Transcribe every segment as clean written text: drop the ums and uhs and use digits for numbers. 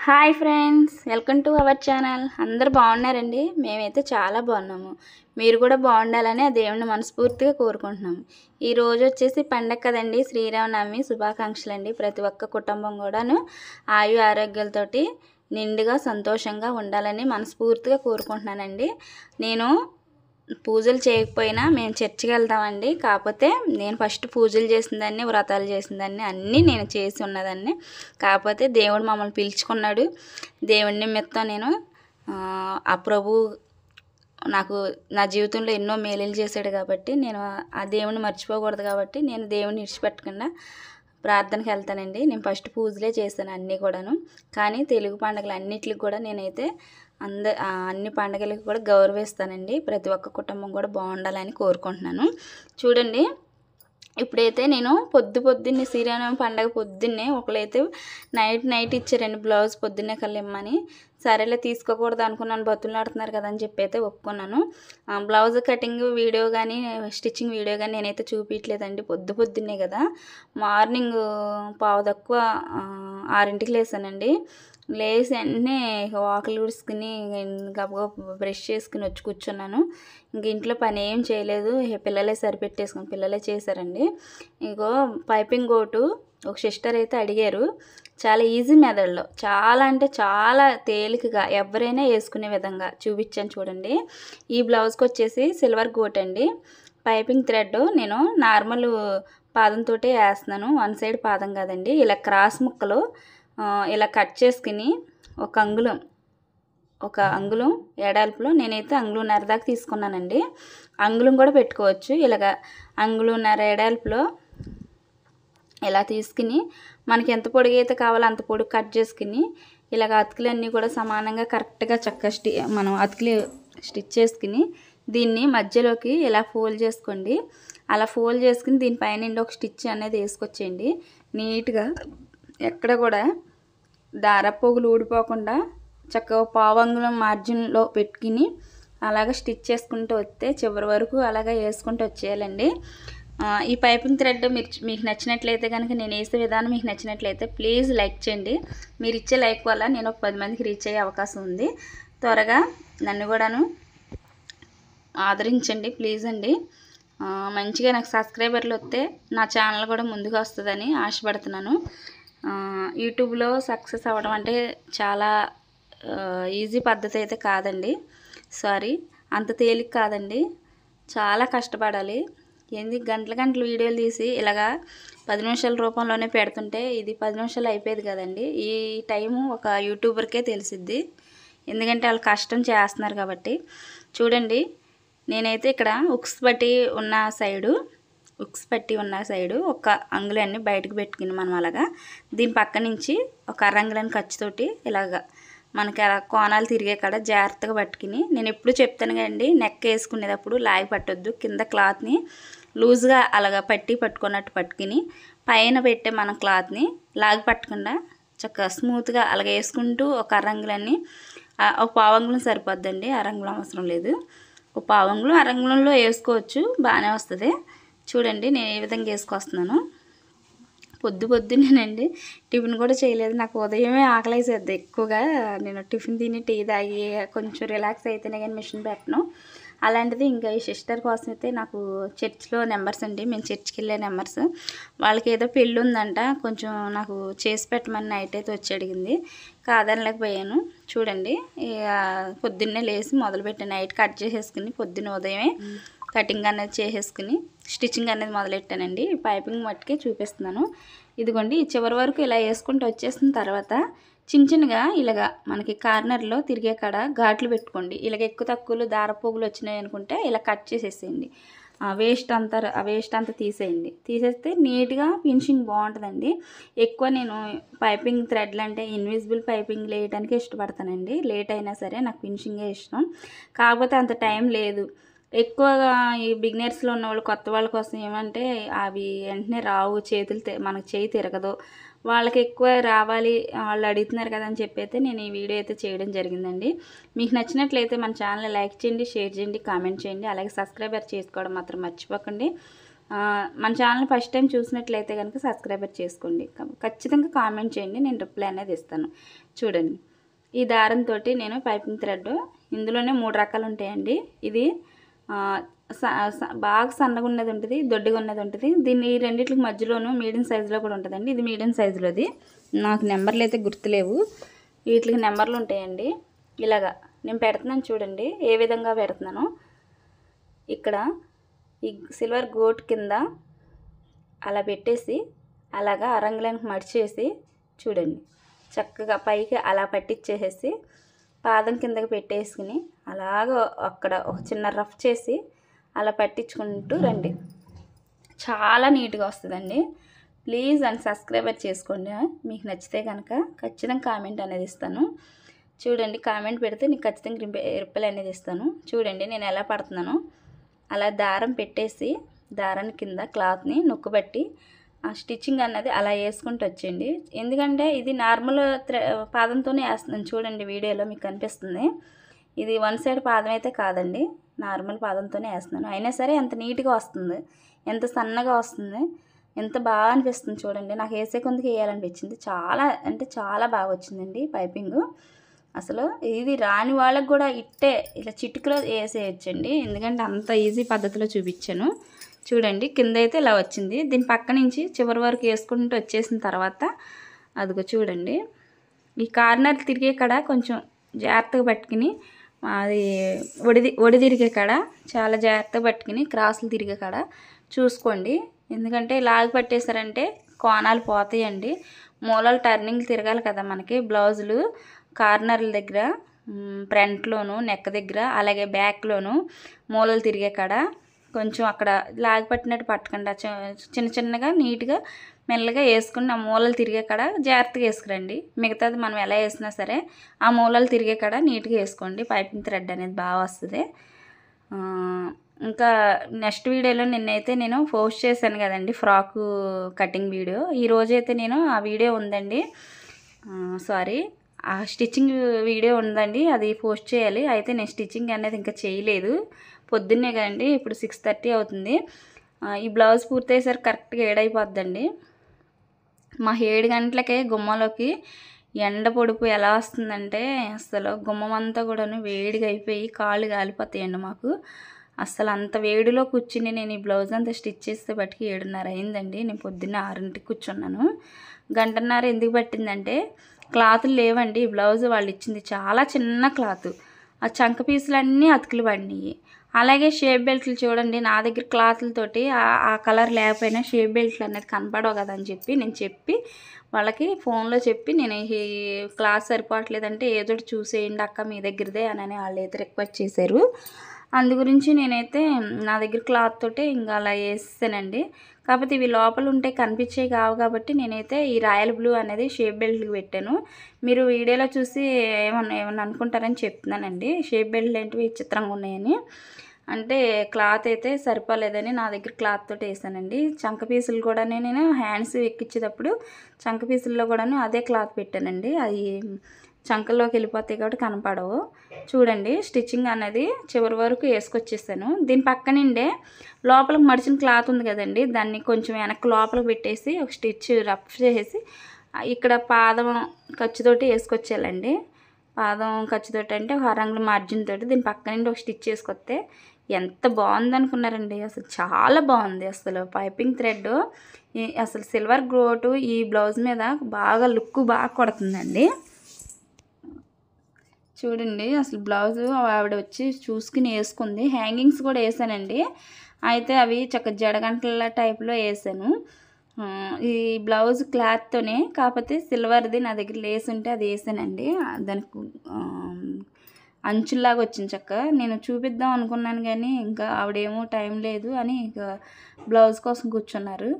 Hi friends, welcome to our channel. అందరూ బాగున్నారండి? మేమైతే చాలా బాగున్నాము. మీరు కూడా బాగుండాలని ఆ దేవుణ్ణి మనస్ఫూర్తిగా కోరుకుంటున్నాము. ఈరోజు వచ్చేసి పండగ కదండి, శ్రీరామనవమి శుభాకాంక్షలు అండి. ప్రతి ఒక్క కుటుంబం కూడాను ఆయు ఆరోగ్యాలతోటి నిండుగా సంతోషంగా ఉండాలని మనస్ఫూర్తిగా కోరుకుంటున్నానండి. నేను పూజలు చేయకపోయినా మేము చర్చికి వెళ్తామండి. కాకపోతే నేను ఫస్ట్ పూజలు చేసిందాన్ని, వ్రతాలు చేసిందాన్ని అన్నీ నేను చేసి ఉన్నదాన్ని. కాకపోతే దేవుడు మమ్మల్ని పిలుచుకున్నాడు. దేవుడి నిమిత్తం నేను ఆ ప్రభు నాకు నా జీవితంలో ఎన్నో మేలులు చేశాడు కాబట్టి నేను ఆ దేవుని మర్చిపోకూడదు. కాబట్టి నేను దేవుని విడిచిపెట్టకుండా ప్రార్థనకి వెళ్తానండి. నేను ఫస్ట్ పూజలే చేశాను అన్నీ కూడాను. కానీ తెలుగు పండుగలు అన్నిటికి కూడా నేనైతే అన్ని పండుగలకు కూడా గౌరవిస్తానండి. ప్రతి ఒక్క కుటుంబం కూడా బాగుండాలని కోరుకుంటున్నాను. చూడండి, ఇప్పుడైతే నేను పొద్దున్నే శ్రీరామనవమి పండగ పొద్దున్నే ఒకళ్ళైతే నైట్ ఇచ్చారండి బ్లౌజ్ పొద్దున్నే కల్లిమ్మని. సరేలే తీసుకోకూడదు అనుకున్నాను, బతులాడుతున్నారు కదా అని చెప్పి అయితే ఒప్పుకున్నాను. బ్లౌజ్ కటింగ్ వీడియో కానీ స్టిచ్చింగ్ వీడియో కానీ నేనైతే చూపించలేదండి. పొద్దున్నే కదా, మార్నింగ్ 6:15 లేసానండి. లేచి వెంటనే వాకిలి ఊడ్చుకుని గబగబా బ్రష్ చేసుకుని వచ్చి కూర్చున్నాను. ఇంక ఇంట్లో పని ఏం చేయలేదు, పిల్లలే సరిపెట్టేసుకుని పిల్లలే చేశారండి. ఇంకో పైపింగ్ కోటు ఒక సిస్టర్ అయితే అడిగారు. చాలా ఈజీ మెథడ్లో, చాలా అంటే చాలా తేలికగా ఎవరైనా వేసుకునే విధంగా చూపించాను చూడండి. ఈ బ్లౌజ్కి వచ్చేసి సిల్వర్ కోట్ అండి. పైపింగ్ థ్రెడ్ నేను నార్మల్ పాదంతో వేస్తున్నాను, వన్ సైడ్ పాదం కాదండి. ఇలా క్రాస్ ముక్కలు ఇలా కట్ చేసుకుని ఒక అంగుళం ఎడాల్పులో నేనైతే అంగుళంన్నర దాకా తీసుకున్నానండి. అంగుళం కూడా పెట్టుకోవచ్చు. ఇలాగ అంగుళంన్నర ఎడాల్పులో ఇలా తీసుకుని మనకి ఎంత పొడుగు అయితే కావాలో అంత పొడుగు కట్ చేసుకుని ఇలాగ అతుకులన్నీ కూడా సమానంగా కరెక్ట్గా మనం అతుకులు స్టిచ్ చేసుకుని దీన్ని మధ్యలోకి ఇలా ఫోల్డ్ చేసుకోండి. అలా ఫోల్డ్ చేసుకుని దీనిపైన ఒక స్టిచ్ అనేది వేసుకొచ్చేయండి. నీట్గా ఎక్కడ కూడా దారపోగులు ఊడిపోకుండా చక్కగా పావంగుళం మార్జిన్లో పెట్టుకుని అలాగ స్టిచ్ చేసుకుంటూ వస్తే చివరి వరకు అలాగ వేసుకుంటూ వచ్చేయాలండి. ఈ పైపింగ్ థ్రెడ్ మీకు నచ్చినట్లయితే కనుక, నేను వేసే విధానం మీకు నచ్చినట్లయితే ప్లీజ్ లైక్ చేయండి. మీరు ఇచ్చే లైక్ వల్ల నేను ఒక 10 మందికి రీచ్ అయ్యే అవకాశం ఉంది. త్వరగా నన్ను కూడాను ఆదరించండి ప్లీజ్ అండి. మంచిగా నాకు సబ్స్క్రైబర్లు వస్తే నా ఛానల్ కూడా ముందుకు వస్తుందని ఆశపడుతున్నాను. యూట్యూబ్లో సక్సెస్ అవ్వడం అంటే చాలా ఈజీ పద్ధతి అయితే కాదండి. సారీ, అంత తేలిక కాదండి. చాలా కష్టపడాలి. గంటలు వీడియోలు తీసి ఇలాగా 10 నిమిషాల రూపంలోనే పెడుతుంటే ఇది 10 నిమిషాలు అయిపోయేది కదండి. ఈ టైము ఒక యూట్యూబర్కే తెలిసిద్ది, ఎందుకంటే వాళ్ళు కష్టం చేస్తున్నారు కాబట్టి. చూడండి, నేనైతే ఇక్కడ ఉక్స్ పట్టి ఉన్న సైడు ఒక అంగుళాన్ని బయటకు పెట్టుకుని మనం అలాగా దీని పక్క నుంచి ఒక అరంగుళాన్ని ఖర్చుతోటి ఇలాగా మనకి అలా కోణాలు తిరిగే కాడ జాగ్రత్తగా పట్టుకుని, నేను ఎప్పుడు చెప్తాను కదండి, నెక్ వేసుకునేటప్పుడు లాగి పట్టొద్దు. కింద క్లాత్ని లూజ్గా అలాగా పట్టుకున్నట్టు పట్టుకుని పైన పెట్టే మన క్లాత్ని లాగి పట్టకుండా చక్కగా స్మూత్గా అలాగ వేసుకుంటూ ఒక అరంగుళాన్ని, ఒక పావంగుళం సరిపోద్దండి, అరంగుళం అవసరం లేదు. ఒక పావంగుళం అరంగుళంలో వేసుకోవచ్చు, బాగానే వస్తుంది. చూడండి నేను ఏ విధంగా వేసుకొస్తున్నాను. పొద్దున్నేనండి, టిఫిన్ కూడా చేయలేదు. నాకు ఉదయమే ఆకలేసేది ఎక్కువగా. నేను టిఫిన్ తిని టీ తాగి కొంచెం రిలాక్స్ అయితేనే కానీ మిషన్ పెట్టను. అలాంటిది ఇంకా ఈ సిస్టర్ కోసం అయితే నాకు చర్చ్లో నెంబర్స్ అండి, మేము చర్చ్కి వెళ్ళే నెంబర్స్. వాళ్ళకి ఏదో పెళ్ళి ఉందంట, కొంచెం నాకు చేసి పెట్టమని నైట్ అయితే వచ్చి అడిగింది, కాదనలేకపోయాను. చూడండి, పొద్దున్నే లేచి మొదలుపెట్టాను. నైట్ కట్ చేసేసుకుని ఉదయమే కటింగ్ అనేది చేసేసుకుని స్టిచ్చింగ్ అనేది మొదలెట్టానండి. పైపింగ్ మట్టుకే చూపిస్తున్నాను. ఇదిగోండి, చివరి వరకు ఇలా వేసుకుంటూ వచ్చేసిన తర్వాత చిన్నగా ఇలాగా మనకి కార్నర్లో తిరిగే కాడ ఘాట్లు పెట్టుకోండి. ఇలాగ ఎక్కువ తక్కువలు దారపోగులు వచ్చినాయి అనుకుంటే ఇలా కట్ చేసేసేయండి. ఆ వేస్ట్ అంతా తీసేస్తే నీట్గా ఫినిషింగ్ బాగుంటుందండి. ఎక్కువ నేను పైపింగ్ థ్రెడ్లు అంటే ఇన్విజిబుల్ పైపింగ్ వేయడానికి ఇష్టపడతానండి. లేట్ అయినా సరే నాకు ఫినిషింగే ఇష్టం. కాకపోతే అంత టైం లేదు. ఎక్కువగా ఈ బిగినర్స్లో ఉన్న వాళ్ళు, కొత్త వాళ్ళ కోసం ఏమంటే అవి వెంటనే రావు, మనకు చేయి తిరగదు. వాళ్ళకి ఎక్కువ రావాలి, వాళ్ళు అడుగుతున్నారు కదా అని చెప్పి అయితే నేను ఈ వీడియో అయితే చేయడం జరిగిందండి. మీకు నచ్చినట్లయితే మన ఛానల్ లైక్ చేయండి, షేర్ చేయండి, కామెంట్ చేయండి. అలాగే సబ్స్క్రైబర్ చేసుకోవడం మాత్రం మర్చిపోకండి. మన ఛానల్ ఫస్ట్ టైం చూసినట్లయితే కనుక సబ్స్క్రైబర్ చేసుకోండి. ఖచ్చితంగా కామెంట్ చేయండి, నేను రిప్లై అనేది ఇస్తాను. చూడండి, ఈ దారంతో నేను పైపింగ్ థ్రెడ్, ఇందులోనే 3 రకాలు ఉంటాయండి. ఇది బాగా సన్నగా ఉన్నది ఉంటుంది, దొడ్డిగా ఉన్నది ఉంటుంది. దీన్ని ఈ రెండింటికి మధ్యలోనూ మీడియం సైజులో కూడా ఉంటుందండి. ఇది మీడియం సైజులోది. నాకు నెంబర్లు అయితే గుర్తులేవు, వీటికి నెంబర్లు ఉంటాయండి. ఇలాగా నేను పెడుతున్నాను చూడండి, ఏ విధంగా పెడుతున్నానో. ఇక్కడ ఈ సిల్వర్ గోట్ కింద అలా పెట్టేసి అలాగా అరంగులానికి మడిచేసి చూడండి, చక్కగా పైకి అలా పట్టించేసేసి పాదం కిందకి పెట్టేసుకుని అలాగ అక్కడ ఒక చిన్న రఫ్ చేసి అలా పట్టించుకుంటూ రండి. చాలా నీట్గా వస్తుందండి. ప్లీజ్ అండ్ సబ్స్క్రైబర్ చేసుకోండి. మీకు నచ్చితే కనుక ఖచ్చితంగా కామెంట్ అనేది ఇస్తాను. చూడండి, కామెంట్ పెడితే నీకు ఖచ్చితంగా రిప్లై అనేది ఇస్తాను. చూడండి నేను ఎలా పడుతున్నానో. అలా దారం పెట్టేసి దారాన్ని కింద క్లాత్ని నొక్కుబట్టి ఆ స్టిచ్చింగ్ అన్నది అలా వేసుకుంటూ వచ్చేయండి. ఎందుకంటే ఇది నార్మల్ పాదంతోనే వేస్తున్నాను. చూడండి, వీడియోలో మీకు కనిపిస్తుంది. ఇది వన్ సైడ్ పాదం అయితే కాదండి, నార్మల్ పాదంతోనే వేస్తున్నాను. అయినా సరే ఎంత నీట్గా వస్తుంది, ఎంత సన్నగా వస్తుంది, ఎంత బాగా అనిపిస్తుంది. చూడండి, నాకు వేసే కొందుకు వేయాలనిపించింది. చాలా అంటే చాలా బాగా వచ్చిందండి పైపింగ్. అసలు ఇది రాని వాళ్ళకి కూడా ఇట్టే ఇలా చిటికలో వేసేయచ్చండి, ఎందుకంటే అంత ఈజీ పద్ధతిలో చూపించాను. చూడండి, కింద అయితే ఇలా వచ్చింది. దీని పక్క నుంచి చివరి వరకు వేసుకుంటూ వచ్చేసిన తర్వాత అదిగో చూడండి, ఈ కార్నర్ తిరిగే కాడ కొంచెం జాగ్రత్తగా పట్టుకుని, అది ఒడి తిరిగే కాడ చాలా జాగ్రత్తగా పట్టుకుని క్రాసులు తిరిగే కాడ చూసుకోండి. ఎందుకంటే లాగి పట్టేశారంటే కోణాలు పోతాయండి. మూలలు టర్నింగ్ తిరగాలి కదా మనకి బ్లౌజులు. కార్నర్ల దగ్గర, ఫ్రంట్లోను, నెక్ దగ్గర, అలాగే బ్యాక్లోను మూలలు తిరిగే కాడ కొంచెం అక్కడ లాగి పట్టినట్టు పట్టకుండా చిన్న చిన్నగా నీట్గా మెల్లగా వేసుకుని ఆ మూలలు తిరిగే కాడ జాగ్రత్తగా వేసుకురండి. మిగతాది మనం ఎలా వేసినా సరే ఆ మూలలు తిరిగే కాడ నీట్గా వేసుకోండి. పైపింగ్ థ్రెడ్ అనేది బాగా వస్తుంది. ఇంకా నెక్స్ట్ వీడియోలో నిన్నైతే నేను పోస్ట్ చేశాను కదండి ఫ్రాకు కటింగ్ వీడియో. ఈరోజైతే నేను ఆ వీడియో ఉందండి, సారీ, ఆ స్టిచ్చింగ్ వీడియో ఉందండి, అది పోస్ట్ చేయాలి. అయితే నేను స్టిచ్చింగ్ అనేది ఇంకా చేయలేదు. పొద్దున్నే కదండి, ఇప్పుడు 6:30 అవుతుంది. ఈ బ్లౌజ్ పూర్తయ్యేసరికి కరెక్ట్గా 7 అయిపోద్దండి. మా 7 గంటలకే గుమ్మలోకి ఎండ పొడుపు ఎలా వస్తుందంటే అసలు గుమ్మం అంతా కూడాను వేడిగా అయిపోయి కాళ్ళు కాలిపోతాయండి మాకు. అసలు అంత వేడిలో కూర్చుని నేను ఈ బ్లౌజ్ అంతా స్టిచ్ చేస్తే బట్టికి 7:30 అయిందండి. నేను పొద్దున్న 6కి కూర్చున్నాను. గంటన్నర ఎందుకు పట్టిందంటే క్లాతులు లేవండి. ఈ బ్లౌజ్ వాళ్ళు ఇచ్చింది చాలా చిన్న క్లాత్, ఆ చంక పీసులన్నీ అతుకులు పడినాయి. అలాగే షేప్ బెల్ట్లు చూడండి, నా దగ్గర క్లాతులతోటి ఆ కలర్ లేకపోయినా షేప్ బెల్ట్లు అనేది కనపడవు కదా అని చెప్పి నేను చెప్పి వాళ్ళకి ఫోన్లో చెప్పి, నేను ఈ క్లాత్ సరిపోవట్లేదంటే ఏదో చూసేయండి అక్క మీ దగ్గరదే అని వాళ్ళు అయితే రిక్వెస్ట్ చేశారు. అందు గురించి నేనైతే నా దగ్గర క్లాత్ తోటే ఇంకా అలా వేసానండి. కాకపోతే ఇవి లోపల ఉంటే కనిపించేవి కావు కాబట్టి నేనైతే ఈ రాయల్ బ్లూ అనేది షేప్ బెల్ట్కి పెట్టాను. మీరు వీడియోలో చూసి ఏమన్నా అనుకుంటారని చెప్తున్నానండి. షేప్ బెల్ట్లు ఏంటివి విచిత్రంగా ఉన్నాయని, అంటే క్లాత్ అయితే సరిపోలేదని నా దగ్గర క్లాత్ తోటి వేసానండి. చంక పీసులు కూడా నేను హ్యాండ్స్ ఎక్కించేటప్పుడు చంక పీసుల్లో కూడాను అదే క్లాత్ పెట్టానండి. అది చంకల్లోకి వెళ్ళిపోతాయి కాబట్టి కనపడవు. చూడండి, స్టిచ్చింగ్ అనేది చివరి వరకు వేసుకొచ్చేసాను. దీని పక్క నిండే లోపలికి మడిచిన క్లాత్ ఉంది కదండి, దాన్ని కొంచెం వెనక్కి లోపలికి పెట్టేసి ఒక స్టిచ్ రఫ్ చేసి ఇక్కడ పాదం ఖర్చుతోటి వేసుకొచ్చేయాలండి. పాదం ఖర్చుతోటి అంటే ఒక అరంగుల మార్జిన్ తోటి దీని పక్క నుండి ఒక స్టిచ్ వేసుకొస్తే ఎంత బాగుంది అనుకున్నారండి. అసలు చాలా బాగుంది. అసలు పైపింగ్ థ్రెడ్ అసలు సిల్వర్ గ్రోటు ఈ బ్లౌజ్ మీద బాగా లుక్ బాగా కొడుతుందండి. చూడండి, అసలు బ్లౌజు ఆవిడ వచ్చి చూసుకుని వేసుకుంది. హ్యాంగింగ్స్ కూడా వేసానండి, అయితే అవి చక్క జడగంటల టైప్లో వేసాను. ఈ బ్లౌజ్ క్లాత్తోనే, కాకపోతే సిల్వర్ది నా దగ్గర లేస్ ఉంటే అది వేసానండి. దానికి అంచులాగా వచ్చింది చక్క. నేను చూపిద్దాం అనుకున్నాను కానీ ఇంకా ఆవిడేమో టైం లేదు అని ఇంకా బ్లౌజ్ కోసం కూర్చున్నారు.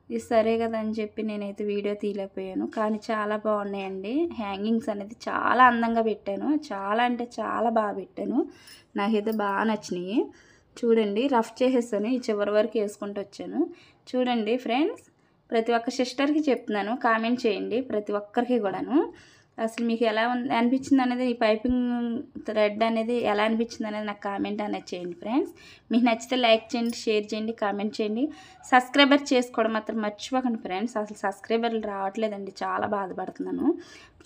ఇది సరే కదా అని చెప్పి నేనైతే వీడియో తీయలేకపోయాను. కానీ చాలా బాగున్నాయండి. హ్యాంగింగ్స్ అనేది చాలా అందంగా పెట్టాను, చాలా అంటే చాలా బాగా పెట్టాను. నాకైతే బాగా నచ్చినాయి. చూడండి, రఫ్ చేసేసాను, ఈ చివరి వరకు వేసుకుంటూ వచ్చాను. చూడండి ఫ్రెండ్స్, ప్రతి ఒక్క సిస్టర్కి చెప్తున్నాను, కామెంట్ చేయండి ప్రతి ఒక్కరికి కూడాను. అసలు మీకు ఎలా అనిపించింది అనేది, ఈ పైపింగ్ థ్రెడ్ అనేది ఎలా అనిపించింది అనేది నాకు కామెంట్ అనేది చేయండి ఫ్రెండ్స్. మీకు నచ్చితే లైక్ చేయండి, షేర్ చేయండి, కామెంట్ చేయండి. సబ్స్క్రైబర్ చేసుకోవడం మాత్రం మర్చిపోకండి ఫ్రెండ్స్. అసలు సబ్స్క్రైబర్లు రావట్లేదండి, చాలా బాధపడుతున్నాను.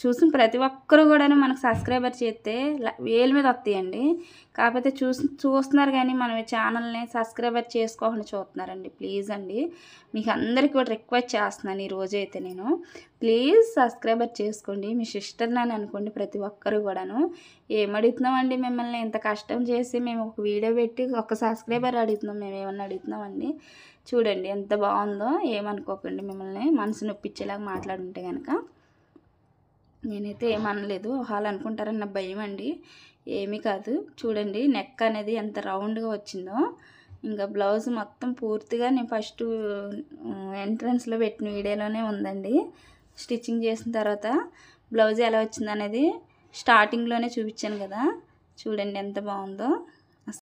చూసిన ప్రతి ఒక్కరు కూడా మనకు సబ్స్క్రైబర్ చేస్తే వేల మీద వస్తాయండి. కాకపోతే చూస్తున్నారు కానీ మన ఛానల్ని సబ్స్క్రైబర్ చేసుకోకుండా చూస్తున్నారండి. ప్లీజ్ అండి, మీకు అందరికీ కూడా రిక్వెస్ట్ చేస్తున్నాను ఈరోజు అయితే నేను, ప్లీజ్ సబ్స్క్రైబర్ చేసుకోండి. మీ సిస్టర్ని అని అనుకోండి ప్రతి ఒక్కరు కూడాను. ఏమడుగుతున్నామండి మిమ్మల్ని, ఇంత కష్టం చేసి మేము ఒక వీడియో పెట్టి ఒక సబ్స్క్రైబర్ అడుగుతున్నాం, మేము ఏమన్నా అడుగుతున్నామండి. చూడండి ఎంత బాగుందో, ఏమనుకోకండి, మిమ్మల్ని మనసు నొప్పించేలాగా మాట్లాడుంటే కనుక. నేనైతే ఏమనలేదు, వాళ్ళు అనుకుంటారని నా భయం అండి, ఏమీ కాదు. చూడండి నెక్ అనేది ఎంత రౌండ్గా వచ్చిందో. ఇంకా బ్లౌజ్ మొత్తం పూర్తిగా నేను ఫస్ట్ ఎంట్రన్స్లో పెట్టిన వీడియోలోనే ఉందండి. స్టిచ్చింగ్ చేసిన తర్వాత బ్లౌజ్ ఎలా వచ్చింది అనేది స్టార్టింగ్లోనే చూపించాను కదా. చూడండి ఎంత బాగుందో.